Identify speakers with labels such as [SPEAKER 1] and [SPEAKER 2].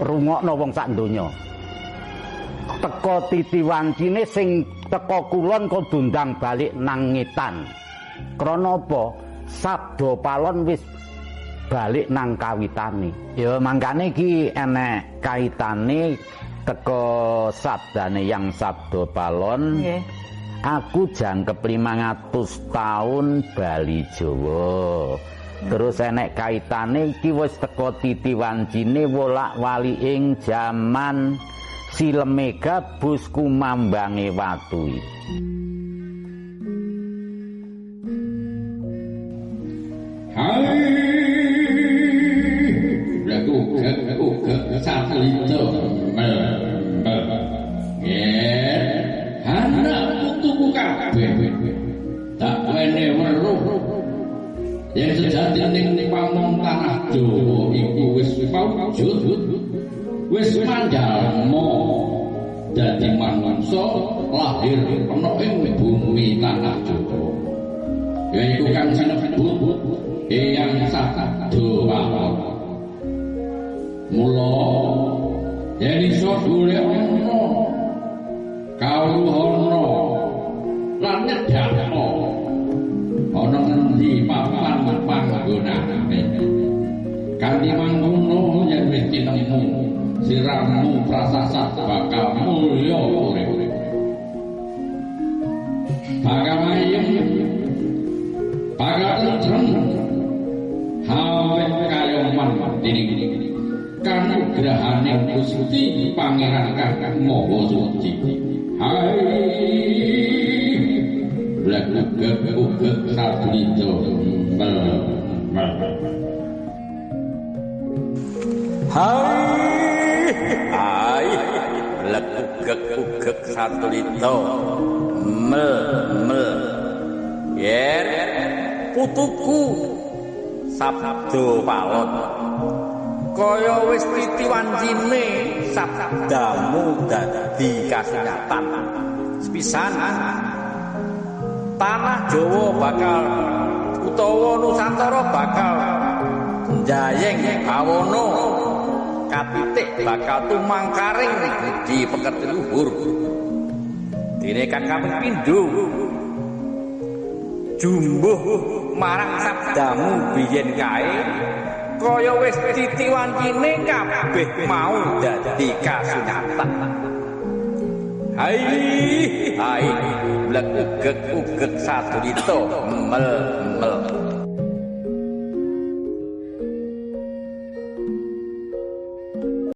[SPEAKER 1] rungokno wong sak donya. Teka titiwancine sing teka kulon kudu ndang balik nang ngetan. Krana apa? Sabda palon wis balik nang kawitane. Ya mangkane iki enek kaitane teka sabdane yang sabda palon. Nggih. Aku jangkep 500 tahun Bali Jawa. Terus enek kaitane iki wis teka titiwancine wolak-wali ing jaman Silemega bus kumambange watu iki.
[SPEAKER 2] Hai lagu satelito anak putuku kabeh tak wene weruh yen sejatine pamong tanah Jawa iku wis paujud wis mandhalma dadi manungsa lahir ana ing bumi tanah Jawa yaiku kang sinebut Eyang Sabda Palon. Mula yen iso golek ana kawruhana lan nyedhakno ana ngendi papan panggonane kanthi mangkono yen wis tinemu siramu prasasat bakal mulya urip bakal ayem bakal tentrem awet kayoman dening kanugrahane Gusti Pangeran Kang Maha Suci. Hai blek sabdito
[SPEAKER 3] hai blek satulito mel yer putuku Sabda Palon kaya wis titiwancine sabdamu dadi kasunyatan sepisan tanah Jawa bakal utawa Nusantara bakal njayeng bawana katitik bakal tumangkaring di pekerti luhur dene kang kaping pindho jumbuh marang sabdamu biyen kae kaya wis titiwancine kabeh mau dadi kasunyatan. Hai blek ugek sadulito mel